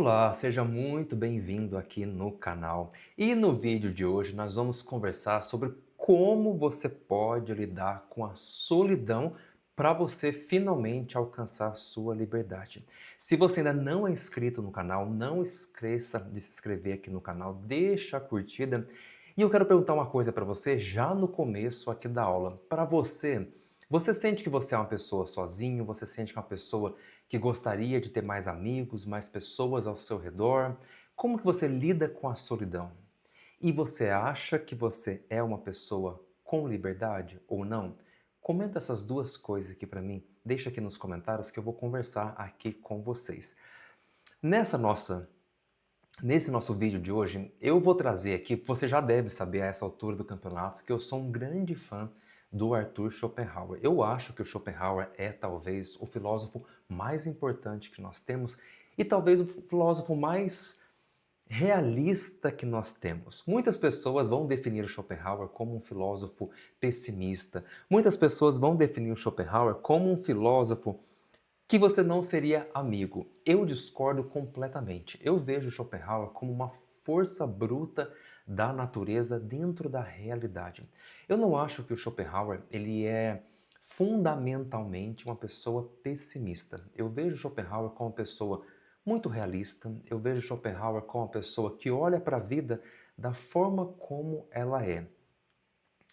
Olá, seja muito bem-vindo aqui no canal. E no vídeo de hoje nós vamos conversar sobre como você pode lidar com a solidão para você finalmente alcançar sua liberdade. Se você ainda não é inscrito no canal, não esqueça de se inscrever aqui no canal, deixa a curtida. E eu quero perguntar uma coisa para você já no começo aqui da aula. Para você, você sente que você é uma pessoa sozinho? Você sente que é uma pessoa que gostaria de ter mais amigos, mais pessoas ao seu redor? Como que você lida com a solidão? E você acha que você é uma pessoa com liberdade ou não? Comenta essas duas coisas aqui para mim, deixa aqui nos comentários que eu vou conversar aqui com vocês. Nessa nossa Nesse nosso vídeo de hoje, eu vou trazer aqui, você já deve saber a essa altura do campeonato, que eu sou um grande fã do Arthur Schopenhauer. Eu acho que o Schopenhauer é talvez o filósofo mais importante que nós temos e talvez o filósofo mais realista que nós temos. Muitas pessoas vão definir o Schopenhauer como um filósofo pessimista. Muitas pessoas vão definir o Schopenhauer como um filósofo que você não seria amigo. Eu discordo completamente. Eu vejo Schopenhauer como uma força bruta da natureza dentro da realidade. Eu não acho que o Schopenhauer ele é fundamentalmente uma pessoa pessimista. Eu vejo Schopenhauer como uma pessoa muito realista. Eu vejo Schopenhauer como uma pessoa que olha para a vida da forma como ela é.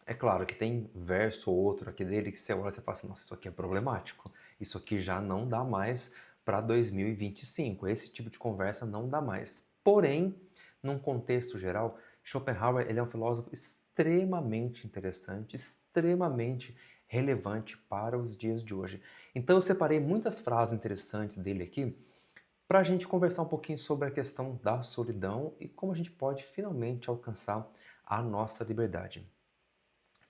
É claro que tem verso ou outro aqui dele que você olha e você fala assim, nossa, isso aqui é problemático. Isso aqui já não dá mais para 2025. Esse tipo de conversa não dá mais. Porém, num contexto geral, Schopenhauer ele é um filósofo extremamente interessante, extremamente relevante para os dias de hoje. Então eu separei muitas frases interessantes dele aqui para a gente conversar um pouquinho sobre a questão da solidão e como a gente pode finalmente alcançar a nossa liberdade.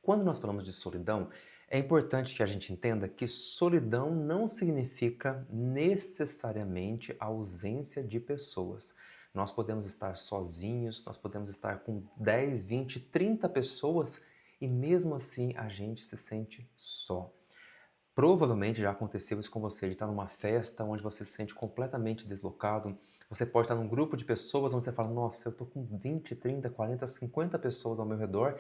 Quando nós falamos de solidão, é importante que a gente entenda que solidão não significa necessariamente a ausência de pessoas. Nós podemos estar sozinhos, nós podemos estar com 10, 20, 30 pessoas e mesmo assim a gente se sente só. Provavelmente já aconteceu isso com você, de estar numa festa onde você se sente completamente deslocado. Você pode estar num grupo de pessoas onde você fala, nossa, eu estou com 20, 30, 40, 50 pessoas ao meu redor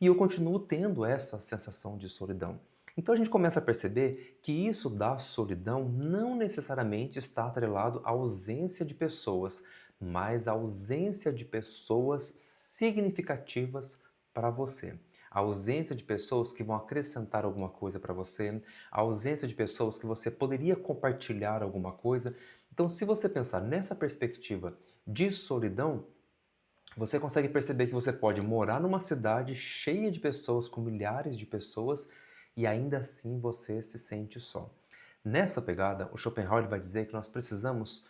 e eu continuo tendo essa sensação de solidão. Então a gente começa a perceber que isso da solidão não necessariamente está atrelado à ausência de pessoas, mas à ausência de pessoas significativas para você. A ausência de pessoas que vão acrescentar alguma coisa para você, a ausência de pessoas que você poderia compartilhar alguma coisa. Então, se você pensar nessa perspectiva de solidão, você consegue perceber que você pode morar numa cidade cheia de pessoas, com milhares de pessoas, e ainda assim você se sente só. Nessa pegada, o Schopenhauer vai dizer que nós precisamos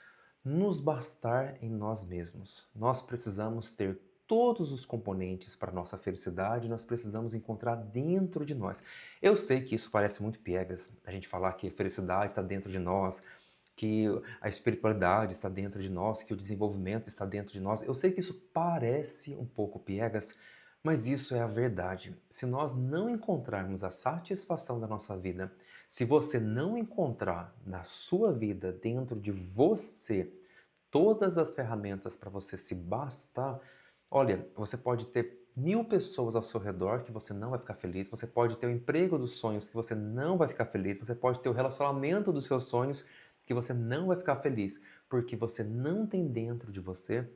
nos bastar em nós mesmos. Nós precisamos ter todos os componentes para a nossa felicidade, nós precisamos encontrar dentro de nós. Eu sei que isso parece muito piegas, a gente falar que a felicidade está dentro de nós, que a espiritualidade está dentro de nós, que o desenvolvimento está dentro de nós. Eu sei que isso parece um pouco piegas, mas isso é a verdade. Se nós não encontrarmos a satisfação da nossa vida, se você não encontrar na sua vida, dentro de você, todas as ferramentas para você se bastar, olha, você pode ter 1000 pessoas ao seu redor que você não vai ficar feliz, você pode ter o emprego dos sonhos que você não vai ficar feliz, você pode ter o relacionamento dos seus sonhos que você não vai ficar feliz, porque você não tem dentro de você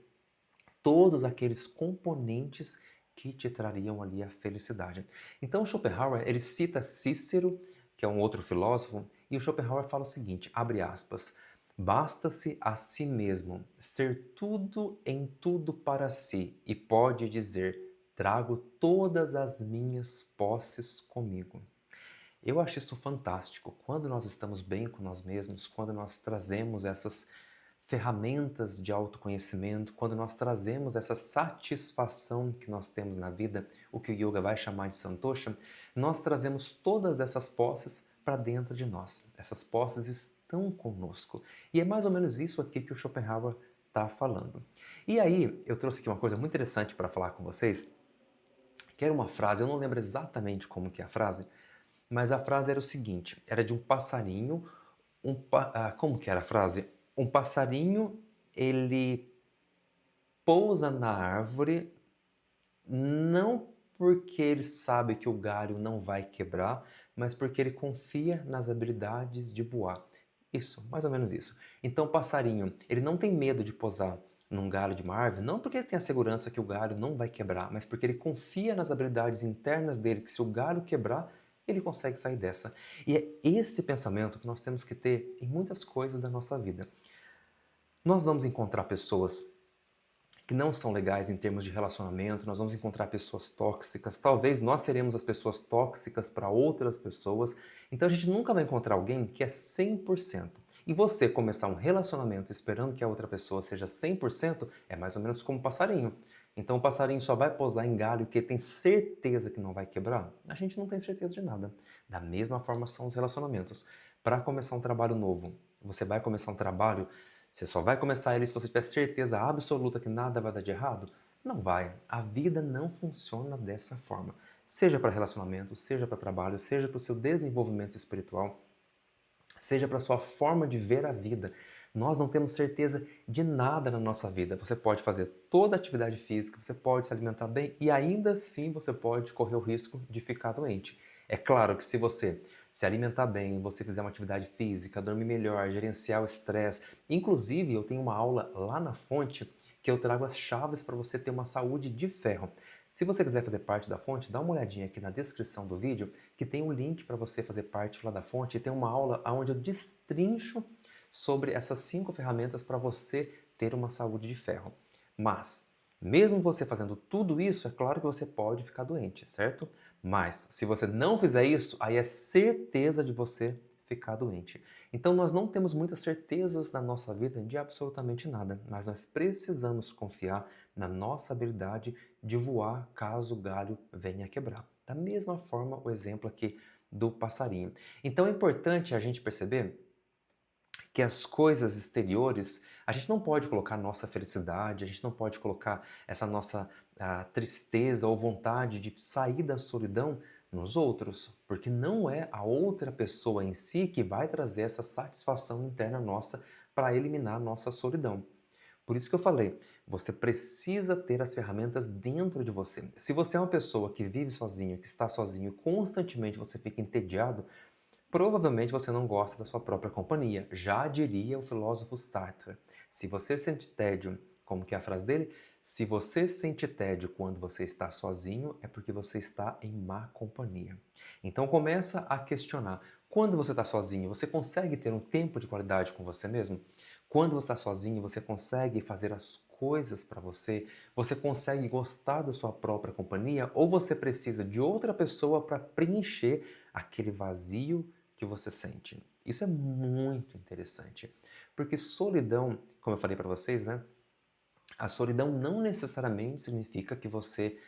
todos aqueles componentes que te trariam ali a felicidade. Então Schopenhauer, ele cita Cícero, que é um outro filósofo, e o Schopenhauer fala o seguinte, abre aspas, basta-se a si mesmo ser tudo em tudo para si e pode dizer, trago todas as minhas posses comigo. Eu acho isso fantástico. Quando nós estamos bem com nós mesmos, quando nós trazemos essas ferramentas de autoconhecimento, quando nós trazemos essa satisfação que nós temos na vida, o que o yoga vai chamar de santosha, nós trazemos todas essas posses para dentro de nós. Essas posses estão conosco. E é mais ou menos isso aqui que o Schopenhauer está falando. E aí, eu trouxe aqui uma coisa muito interessante para falar com vocês, que era uma frase, eu não lembro exatamente como que é a frase, mas a frase era o seguinte, era de um passarinho, como que era a frase? Um passarinho ele pousa na árvore não porque ele sabe que o galho não vai quebrar, mas porque ele confia nas habilidades de voar. Isso, mais ou menos isso. Então o passarinho, ele não tem medo de pousar num galho de uma árvore, não porque ele tem a segurança que o galho não vai quebrar, mas porque ele confia nas habilidades internas dele, que se o galho quebrar, ele consegue sair dessa. E é esse pensamento que nós temos que ter em muitas coisas da nossa vida. Nós vamos encontrar pessoas que não são legais em termos de relacionamento, nós vamos encontrar pessoas tóxicas, talvez nós seremos as pessoas tóxicas para outras pessoas, então a gente nunca vai encontrar alguém que é 100%. E você começar um relacionamento esperando que a outra pessoa seja 100% é mais ou menos como um passarinho. Então o passarinho só vai pousar em galho que tem certeza que não vai quebrar? A gente não tem certeza de nada. Da mesma forma são os relacionamentos. Para começar um trabalho novo, você vai começar um trabalho, você só vai começar ele se você tiver certeza absoluta que nada vai dar de errado? Não vai. A vida não funciona dessa forma. Seja para relacionamento, seja para trabalho, seja para o seu desenvolvimento espiritual, seja para a sua forma de ver a vida. Nós não temos certeza de nada na nossa vida. Você pode fazer toda a atividade física, você pode se alimentar bem e ainda assim você pode correr o risco de ficar doente. É claro que se você se alimentar bem, você fizer uma atividade física, dormir melhor, gerenciar o estresse, inclusive eu tenho uma aula lá na Fonte que eu trago as chaves para você ter uma saúde de ferro. Se você quiser fazer parte da Fonte, dá uma olhadinha aqui na descrição do vídeo que tem um link para você fazer parte lá da Fonte e tem uma aula onde eu destrincho sobre essas 5 ferramentas para você ter uma saúde de ferro. Mas, mesmo você fazendo tudo isso, é claro que você pode ficar doente, certo? Mas, se você não fizer isso, aí é certeza de você ficar doente. Então, nós não temos muitas certezas na nossa vida de absolutamente nada, mas nós precisamos confiar na nossa habilidade de voar caso o galho venha a quebrar. Da mesma forma, o exemplo aqui do passarinho. Então, é importante a gente perceber que as coisas exteriores, a gente não pode colocar nossa felicidade, a gente não pode colocar essa nossa tristeza ou vontade de sair da solidão nos outros, porque não é a outra pessoa em si que vai trazer essa satisfação interna nossa para eliminar a nossa solidão. Por isso que eu falei, você precisa ter as ferramentas dentro de você. Se você é uma pessoa que vive sozinho, que está sozinho, constantemente você fica entediado, provavelmente você não gosta da sua própria companhia. Já diria o filósofo Sartre. Se você sente tédio, como que é a frase dele? Se você sente tédio quando você está sozinho, é porque você está em má companhia. Então começa a questionar. Quando você está sozinho, você consegue ter um tempo de qualidade com você mesmo? Quando você está sozinho, você consegue fazer as coisas para você? Você consegue gostar da sua própria companhia? Ou você precisa de outra pessoa para preencher aquele vazio que você sente? Isso é muito interessante, porque solidão, como eu falei para vocês, né? A solidão não necessariamente significa que você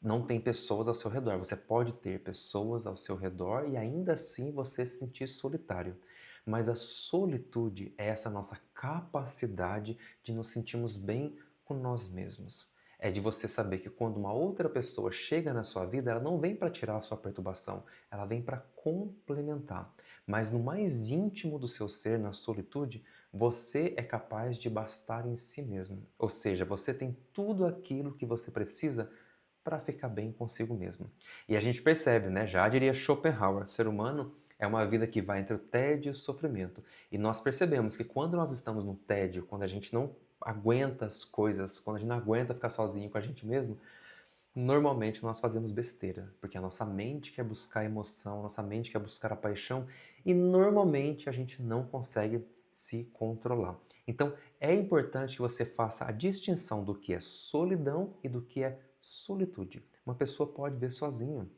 não tem pessoas ao seu redor. Você pode ter pessoas ao seu redor e ainda assim você se sentir solitário. Mas a solitude é essa nossa capacidade de nos sentirmos bem com nós mesmos. É de você saber que quando uma outra pessoa chega na sua vida, ela não vem para tirar a sua perturbação, ela vem para complementar. Mas no mais íntimo do seu ser, na solitude, você é capaz de bastar em si mesmo. Ou seja, você tem tudo aquilo que você precisa para ficar bem consigo mesmo. E a gente percebe, né? Já diria Schopenhauer, ser humano é uma vida que vai entre o tédio e o sofrimento. E nós percebemos que quando nós estamos no tédio, quando a gente não aguenta as coisas, quando a gente não aguenta ficar sozinho com a gente mesmo, normalmente nós fazemos besteira, porque a nossa mente quer buscar a emoção, a nossa mente quer buscar a paixão e normalmente a gente não consegue se controlar. Então é importante que você faça a distinção do que é solidão e do que é solitude. Uma pessoa pode ver sozinha,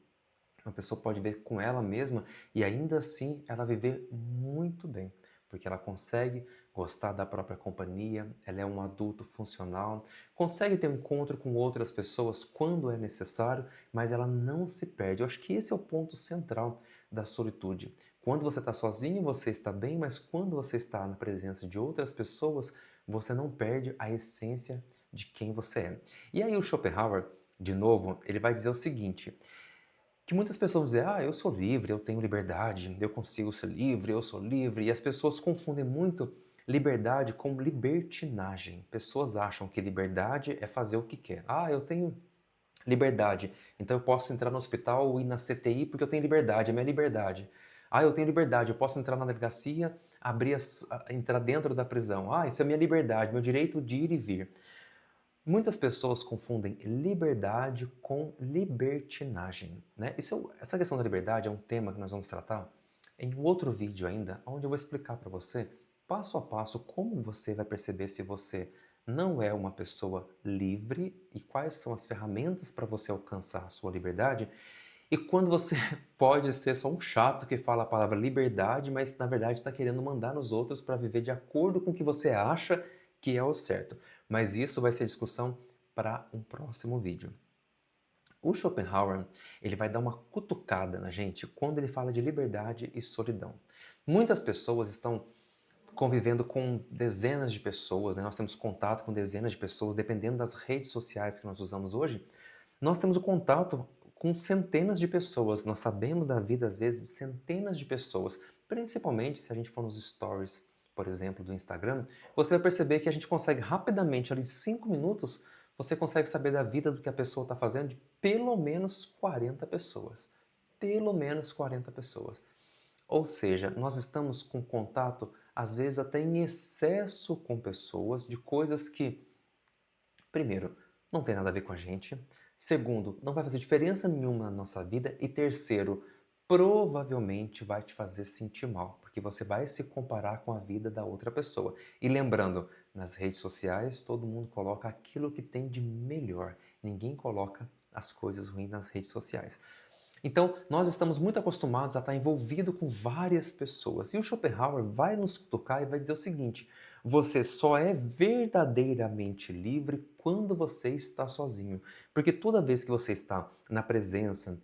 uma pessoa pode ver com ela mesma e ainda assim ela viver muito bem, porque ela consegue gostar da própria companhia, ela é um adulto funcional, consegue ter um encontro com outras pessoas quando é necessário, mas ela não se perde. Eu acho que esse é o ponto central da solitude. Quando você está sozinho, você está bem, mas quando você está na presença de outras pessoas, você não perde a essência de quem você é. E aí o Schopenhauer, de novo, ele vai dizer o seguinte, que muitas pessoas dizem, eu sou livre, eu tenho liberdade, eu consigo ser livre, eu sou livre, e as pessoas confundem muito liberdade como libertinagem. Pessoas acham que liberdade é fazer o que quer. Ah, eu tenho liberdade, então eu posso entrar no hospital ou ir na CTI porque eu tenho liberdade, é minha liberdade. Ah, eu tenho liberdade, eu posso entrar na delegacia, entrar dentro da prisão. Ah, isso é minha liberdade, meu direito de ir e vir. Muitas pessoas confundem liberdade com libertinagem, né? Essa questão da liberdade é um tema que nós vamos tratar em um outro vídeo ainda, onde eu vou explicar para você, passo a passo, como você vai perceber se você não é uma pessoa livre e quais são as ferramentas para você alcançar a sua liberdade, e quando você pode ser só um chato que fala a palavra liberdade, mas na verdade está querendo mandar nos outros para viver de acordo com o que você acha que é o certo. Mas isso vai ser discussão para um próximo vídeo. O Schopenhauer, ele vai dar uma cutucada na gente quando ele fala de liberdade e solidão. Muitas pessoas estão convivendo com dezenas de pessoas, né? Nós temos contato com dezenas de pessoas, dependendo das redes sociais que nós usamos hoje, nós temos o contato com centenas de pessoas, nós sabemos da vida, às vezes, de centenas de pessoas, principalmente se a gente for nos stories, por exemplo, do Instagram, você vai perceber que a gente consegue rapidamente, ali em 5 minutos, você consegue saber da vida do que a pessoa está fazendo de pelo menos 40 pessoas. Pelo menos 40 pessoas. Ou seja, nós estamos com contato, às vezes até em excesso com pessoas, de coisas que, primeiro, não tem nada a ver com a gente. Segundo, não vai fazer diferença nenhuma na nossa vida. E terceiro, provavelmente vai te fazer sentir mal, porque você vai se comparar com a vida da outra pessoa. E lembrando, nas redes sociais todo mundo coloca aquilo que tem de melhor. Ninguém coloca as coisas ruins nas redes sociais. Então, nós estamos muito acostumados a estar envolvido com várias pessoas. E o Schopenhauer vai nos tocar e vai dizer o seguinte: você só é verdadeiramente livre quando você está sozinho. Porque toda vez que você está na presença,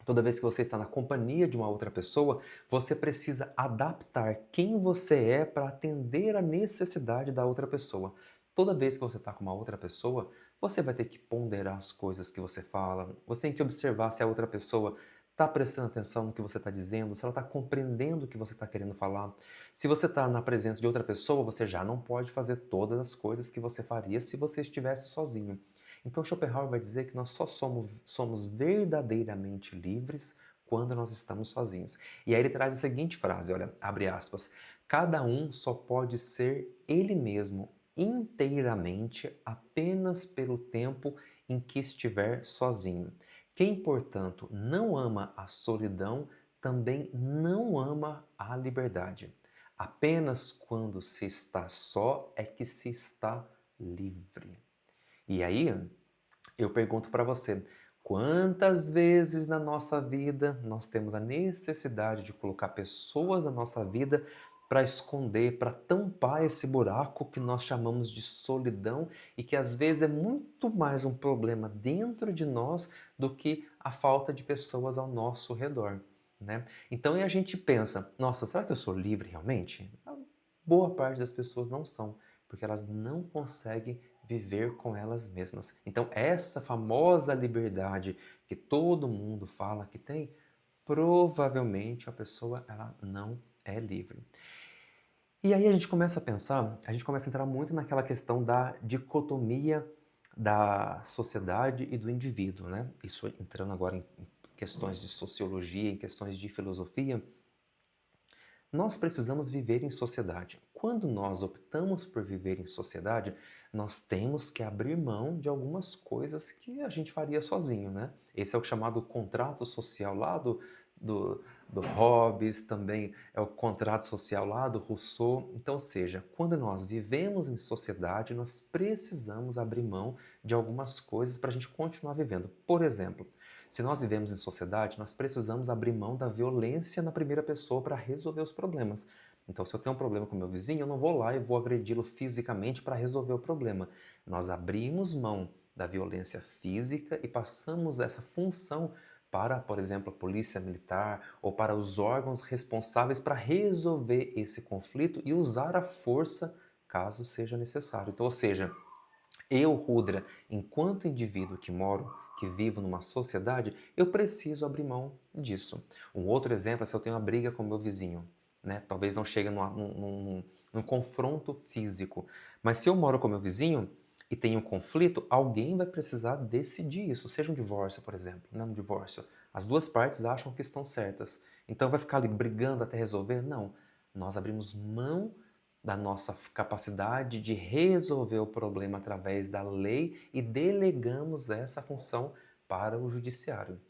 toda vez que você está na companhia de uma outra pessoa, você precisa adaptar quem você é para atender a necessidade da outra pessoa. Toda vez que você está com uma outra pessoa, você vai ter que ponderar as coisas que você fala, você tem que observar se a outra pessoa está prestando atenção no que você está dizendo, se ela está compreendendo o que você está querendo falar. Se você está na presença de outra pessoa, você já não pode fazer todas as coisas que você faria se você estivesse sozinho. Então Schopenhauer vai dizer que nós só somos verdadeiramente livres quando nós estamos sozinhos. E aí ele traz a seguinte frase, olha, abre aspas, cada um só pode ser ele mesmo inteiramente apenas pelo tempo em que estiver sozinho. Quem, portanto, não ama a solidão, também não ama a liberdade. Apenas quando se está só é que se está livre. E aí, eu pergunto para você, quantas vezes na nossa vida nós temos a necessidade de colocar pessoas na nossa vida para esconder, para tampar esse buraco que nós chamamos de solidão e que às vezes é muito mais um problema dentro de nós do que a falta de pessoas ao nosso redor, né? Então aí a gente pensa, nossa, será que eu sou livre realmente? A boa parte das pessoas não são, porque elas não conseguem viver com elas mesmas. Então, essa famosa liberdade que todo mundo fala que tem, provavelmente a pessoa ela não é livre. E aí a gente começa a pensar, a gente começa a entrar muito naquela questão da dicotomia da sociedade e do indivíduo, né? Isso entrando agora em questões de sociologia, em questões de filosofia. Nós precisamos viver em sociedade. Quando nós optamos por viver em sociedade, nós temos que abrir mão de algumas coisas que a gente faria sozinho, né? Esse é o chamado contrato social lá do Hobbes, também é o contrato social lá do Rousseau. Então, ou seja, quando nós vivemos em sociedade, nós precisamos abrir mão de algumas coisas para a gente continuar vivendo. Por exemplo, se nós vivemos em sociedade, nós precisamos abrir mão da violência na primeira pessoa para resolver os problemas. Então, se eu tenho um problema com meu vizinho, eu não vou lá e vou agredi-lo fisicamente para resolver o problema. Nós abrimos mão da violência física e passamos essa função para, por exemplo, a polícia militar ou para os órgãos responsáveis para resolver esse conflito e usar a força caso seja necessário. Então, ou seja, eu, Rudra, enquanto indivíduo que vivo numa sociedade, eu preciso abrir mão disso. Um outro exemplo é se eu tenho uma briga com meu vizinho. né? Talvez não chegue num confronto físico. Mas se eu moro com meu vizinho e tem um conflito, alguém vai precisar decidir isso. Seja um divórcio, por exemplo, né? Um divórcio. As duas partes acham que estão certas. Então vai ficar ali brigando até resolver? Não. Nós abrimos mão da nossa capacidade de resolver o problema através da lei e delegamos essa função para o judiciário.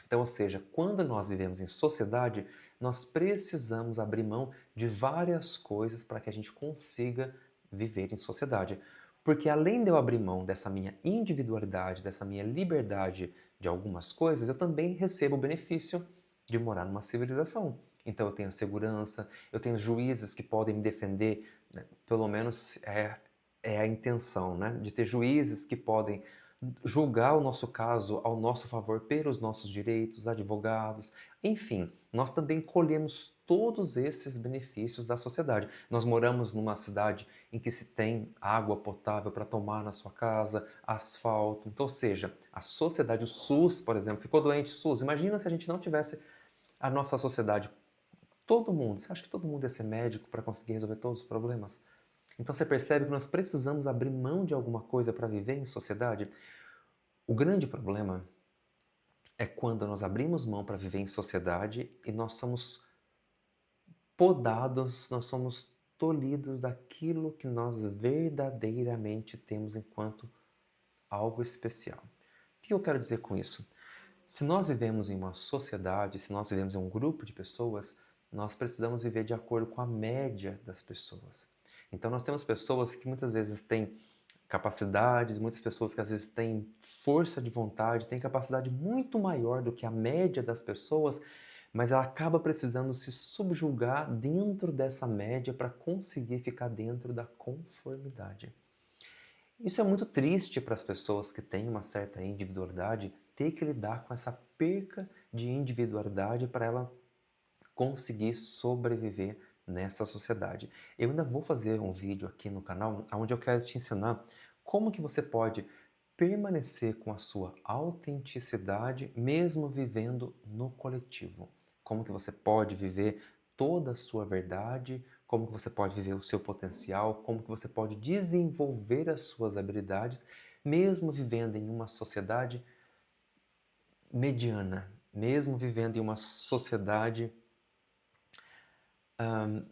Então, ou seja, quando nós vivemos em sociedade, nós precisamos abrir mão de várias coisas para que a gente consiga viver em sociedade. Porque além de eu abrir mão dessa minha individualidade, dessa minha liberdade de algumas coisas, eu também recebo o benefício de morar numa civilização. Então eu tenho segurança, eu tenho juízes que podem me defender, né? Pelo menos é a intenção, né? De ter juízes que podem julgar o nosso caso ao nosso favor pelos nossos direitos, advogados, enfim, nós também colhemos todos esses benefícios da sociedade. Nós moramos numa cidade em que se tem água potável para tomar na sua casa, asfalto, então, ou seja, a sociedade, o SUS, por exemplo, ficou doente, SUS, imagina se a gente não tivesse a nossa sociedade, todo mundo, você acha que todo mundo ia ser médico para conseguir resolver todos os problemas? Então você percebe que nós precisamos abrir mão de alguma coisa para viver em sociedade? O grande problema é quando nós abrimos mão para viver em sociedade e nós somos podados, nós somos tolhidos daquilo que nós verdadeiramente temos enquanto algo especial. O que eu quero dizer com isso? Se nós vivemos em uma sociedade, se nós vivemos em um grupo de pessoas, nós precisamos viver de acordo com a média das pessoas. Então nós temos pessoas que muitas vezes têm capacidades, muitas pessoas que às vezes têm força de vontade, têm capacidade muito maior do que a média das pessoas, mas ela acaba precisando se subjugar dentro dessa média para conseguir ficar dentro da conformidade. Isso é muito triste para as pessoas que têm uma certa individualidade, ter que lidar com essa perca de individualidade para ela conseguir sobreviver nessa sociedade. Eu ainda vou fazer um vídeo aqui no canal onde eu quero te ensinar como que você pode permanecer com a sua autenticidade mesmo vivendo no coletivo. Como que você pode viver toda a sua verdade, como que você pode viver o seu potencial, como que você pode desenvolver as suas habilidades mesmo vivendo em uma sociedade mediana, mesmo vivendo em uma sociedade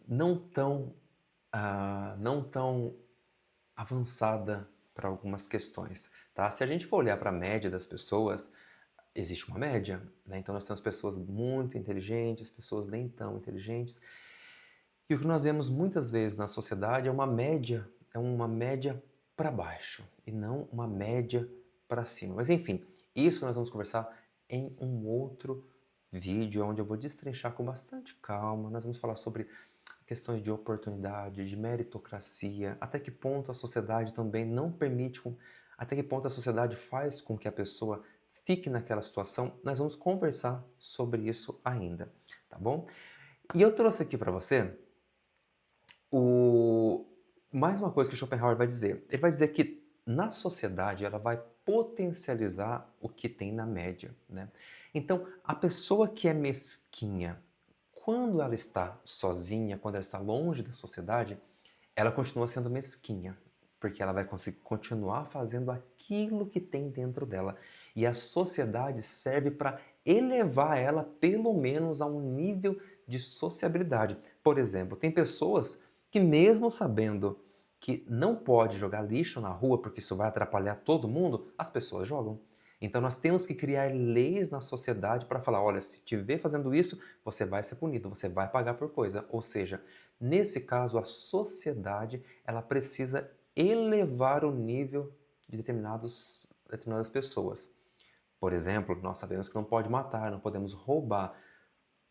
não tão avançada para algumas questões, tá? Se a gente for olhar para a média das pessoas, existe uma média, né? Então nós temos pessoas muito inteligentes, pessoas nem tão inteligentes, e o que nós vemos muitas vezes na sociedade é uma média para baixo e não uma média para cima. Mas enfim, isso nós vamos conversar em um outro vídeo, onde eu vou destrinchar com bastante calma. Nós vamos falar sobre questões de oportunidade, de meritocracia, até que ponto a sociedade também não permite, até que ponto a sociedade faz com que a pessoa fique naquela situação. Nós vamos conversar sobre isso ainda, tá bom? E eu trouxe aqui para você mais uma coisa que Schopenhauer vai dizer. Ele vai dizer que na sociedade ela vai potencializar o que tem na média, né? Então, a pessoa que é mesquinha, quando ela está sozinha, quando ela está longe da sociedade, ela continua sendo mesquinha, porque ela vai conseguir continuar fazendo aquilo que tem dentro dela. E a sociedade serve para elevar ela pelo menos a um nível de sociabilidade. Por exemplo, tem pessoas que mesmo sabendo que não pode jogar lixo na rua porque isso vai atrapalhar todo mundo, as pessoas jogam. Então nós temos que criar leis na sociedade para falar, olha, se te ver fazendo isso, você vai ser punido, você vai pagar por coisa. Ou seja, nesse caso a sociedade, ela precisa elevar o nível de determinadas pessoas. Por exemplo, nós sabemos que não pode matar, não podemos roubar.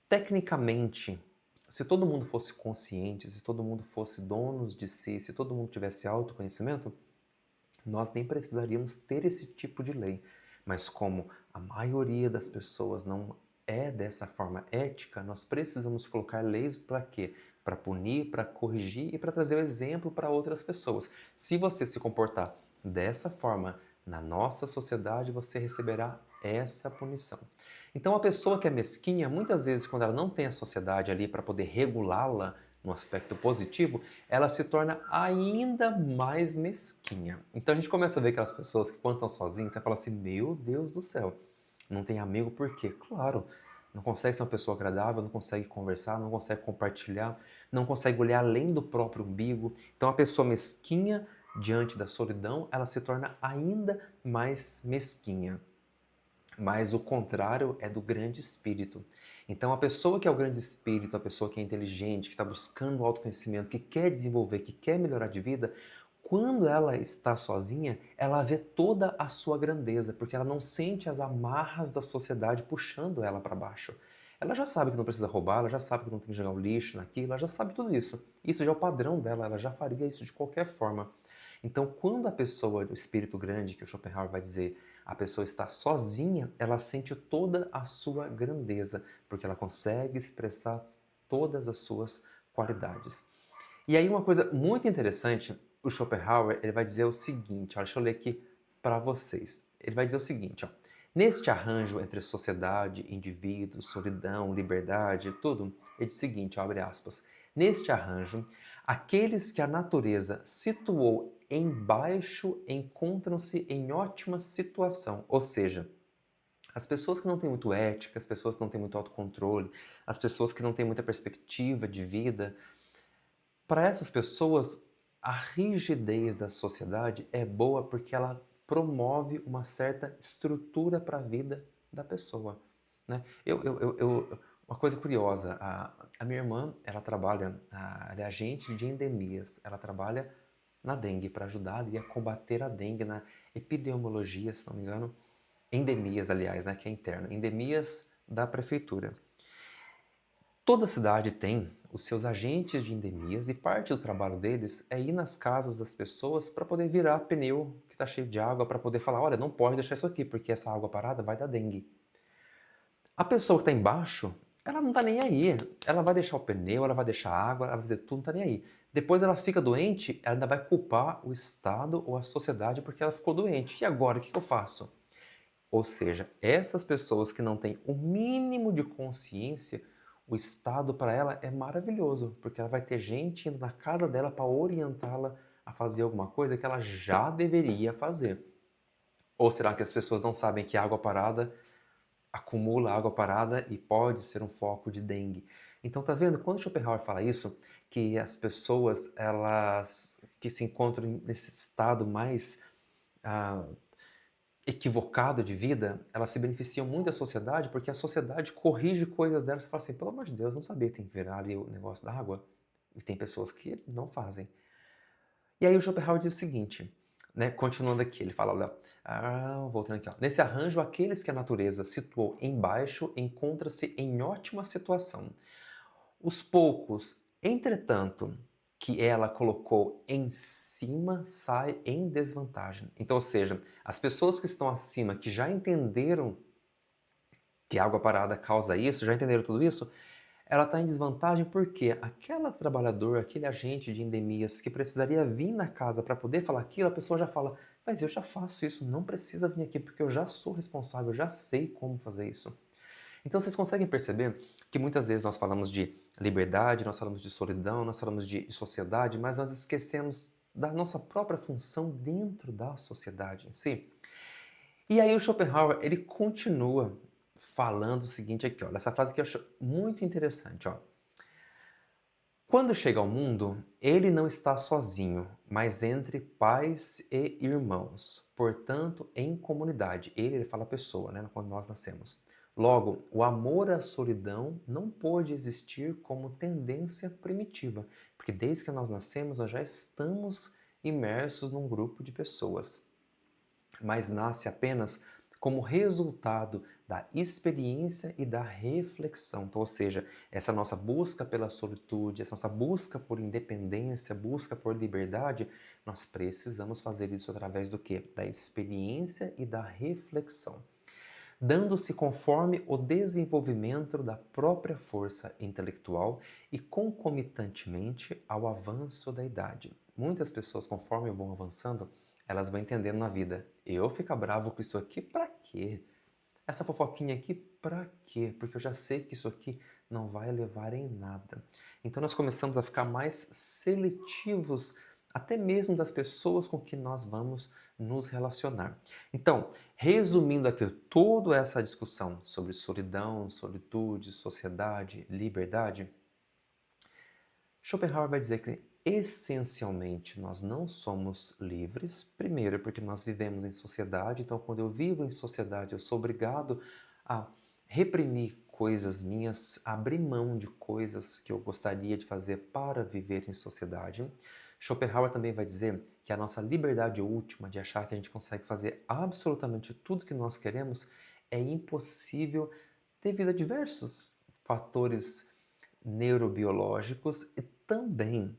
Tecnicamente, se todo mundo fosse consciente, se todo mundo fosse donos de si, se todo mundo tivesse autoconhecimento, nós nem precisaríamos ter esse tipo de lei. Mas como a maioria das pessoas não é dessa forma ética, nós precisamos colocar leis para quê? Para punir, para corrigir e para trazer o exemplo para outras pessoas. Se você se comportar dessa forma na nossa sociedade, você receberá essa punição. Então a pessoa que é mesquinha, muitas vezes quando ela não tem a sociedade ali para poder regulá-la no aspecto positivo, ela se torna ainda mais mesquinha. Então a gente começa a ver aquelas pessoas que quando estão sozinhas, você fala assim, meu Deus do céu, não tem amigo por quê? Claro, não consegue ser uma pessoa agradável, não consegue conversar, não consegue compartilhar, não consegue olhar além do próprio umbigo. Então a pessoa mesquinha diante da solidão, ela se torna ainda mais mesquinha. Mas o contrário é do grande espírito. Então, a pessoa que é o grande espírito, a pessoa que é inteligente, que está buscando o autoconhecimento, que quer desenvolver, que quer melhorar de vida, quando ela está sozinha, ela vê toda a sua grandeza, porque ela não sente as amarras da sociedade puxando ela para baixo. Ela já sabe que não precisa roubar, ela já sabe que não tem que jogar o lixo naquilo, ela já sabe tudo isso. Isso já é o padrão dela, ela já faria isso de qualquer forma. Então, quando a pessoa, o espírito grande, que o Schopenhauer vai dizer, a pessoa está sozinha, ela sente toda a sua grandeza, porque ela consegue expressar todas as suas qualidades. E aí uma coisa muito interessante, o Schopenhauer, ele vai dizer o seguinte, ó, deixa eu ler aqui para vocês. Ele vai dizer o seguinte, ó, neste arranjo entre sociedade, indivíduos, solidão, liberdade, tudo, ele diz o seguinte, ó, abre aspas, neste arranjo, aqueles que a natureza situou embaixo encontram-se em ótima situação, ou seja, as pessoas que não têm muito ética, as pessoas que não têm muito autocontrole, as pessoas que não têm muita perspectiva de vida, para essas pessoas, a rigidez da sociedade é boa porque ela promove uma certa estrutura para a vida da pessoa. Né? Uma coisa curiosa, a minha irmã, ela trabalha, ela é agente de endemias, ela trabalha na dengue, para ajudar ali a combater a dengue na epidemiologia, se não me engano, endemias, aliás, né, que é interna, endemias da prefeitura. Toda cidade tem os seus agentes de endemias e parte do trabalho deles é ir nas casas das pessoas para poder virar pneu que está cheio de água, para poder falar, olha, não pode deixar isso aqui, porque essa água parada vai dar dengue. A pessoa que está embaixo, ela não está nem aí. Ela vai deixar o pneu, ela vai deixar a água, ela vai fazer tudo, não está nem aí. Depois ela fica doente, ela ainda vai culpar o Estado ou a sociedade porque ela ficou doente. E agora, o que eu faço? Ou seja, essas pessoas que não têm o mínimo de consciência, o Estado para ela é maravilhoso, porque ela vai ter gente indo na casa dela para orientá-la a fazer alguma coisa que ela já deveria fazer. Ou será que as pessoas não sabem que água parada acumula água parada e pode ser um foco de dengue? Então, tá vendo? Quando Schopenhauer fala isso, que as pessoas elas que se encontram nesse estado mais ah, equivocado de vida, elas se beneficiam muito da sociedade porque a sociedade corrige coisas delas e fala assim, pelo amor de Deus, não sabia que tem que virar ali o negócio da água. E tem pessoas que não fazem. E aí o Schopenhauer diz o seguinte, né, continuando aqui, ele fala, olha, voltando aqui, ó, nesse arranjo, aqueles que a natureza situou embaixo encontra-se em ótima situação. Os poucos, entretanto, que ela colocou em cima sai em desvantagem. Então, ou seja, as pessoas que estão acima, que já entenderam que a água parada causa isso, já entenderam tudo isso, ela está em desvantagem porque aquela trabalhadora, aquele agente de endemias que precisaria vir na casa para poder falar aquilo, a pessoa já fala, mas eu já faço isso, não precisa vir aqui porque eu já sou responsável, eu já sei como fazer isso. Então vocês conseguem perceber que muitas vezes nós falamos de liberdade, nós falamos de solidão, nós falamos de sociedade, mas nós esquecemos da nossa própria função dentro da sociedade em si. E aí o Schopenhauer, ele continua falando o seguinte aqui, olha, essa frase que eu acho muito interessante, ó. Quando chega ao mundo, ele não está sozinho, mas entre pais e irmãos, portanto, em comunidade. Ele fala pessoa, né, quando nós nascemos. Logo, o amor à solidão não pode existir como tendência primitiva, porque desde que nós nascemos, nós já estamos imersos num grupo de pessoas, mas nasce apenas como resultado da experiência e da reflexão. Então, ou seja, essa nossa busca pela solitude, essa nossa busca por independência, busca por liberdade, nós precisamos fazer isso através do quê? Da experiência e da reflexão, dando-se conforme o desenvolvimento da própria força intelectual e concomitantemente ao avanço da idade. Muitas pessoas, conforme vão avançando, elas vão entendendo na vida. Eu ficar bravo com isso aqui, pra quê? Essa fofoquinha aqui, pra quê? Porque eu já sei que isso aqui não vai levar em nada. Então nós começamos a ficar mais seletivos, até mesmo das pessoas com que nós vamos nos relacionar. Então, resumindo aqui toda essa discussão sobre solidão, solitude, sociedade, liberdade, Schopenhauer vai dizer que essencialmente nós não somos livres, primeiro porque nós vivemos em sociedade, então quando eu vivo em sociedade eu sou obrigado a reprimir coisas minhas, abrir mão de coisas que eu gostaria de fazer para viver em sociedade. Schopenhauer também vai dizer que a nossa liberdade última de achar que a gente consegue fazer absolutamente tudo que nós queremos é impossível devido a diversos fatores neurobiológicos e também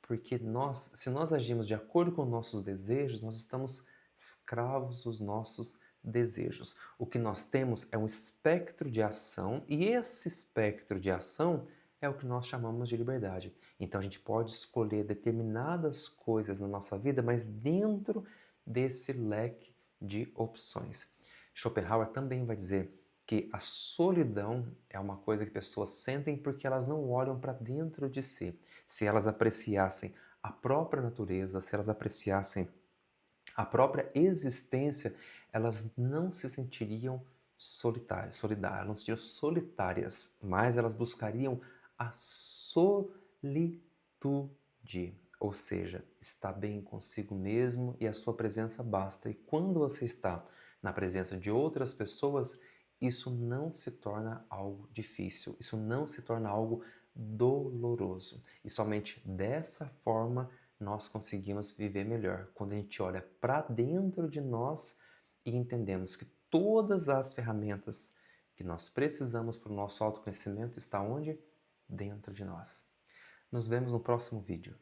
porque se nós agimos de acordo com nossos desejos, nós estamos escravos dos nossos desejos. O que nós temos é um espectro de ação e esse espectro de ação é o que nós chamamos de liberdade. Então a gente pode escolher determinadas coisas na nossa vida, mas dentro desse leque de opções. Schopenhauer também vai dizer que a solidão é uma coisa que pessoas sentem porque elas não olham para dentro de si. Se elas apreciassem a própria natureza, se elas apreciassem a própria existência, elas não se sentiriam solidárias, não se sentiriam solitárias, mas elas buscariam a solitude, ou seja, estar bem consigo mesmo e a sua presença basta. E quando você está na presença de outras pessoas, isso não se torna algo difícil, isso não se torna algo doloroso. E somente dessa forma nós conseguimos viver melhor. Quando a gente olha para dentro de nós e entendemos que todas as ferramentas que nós precisamos para o nosso autoconhecimento estão onde? Dentro de nós. Nos vemos no próximo vídeo.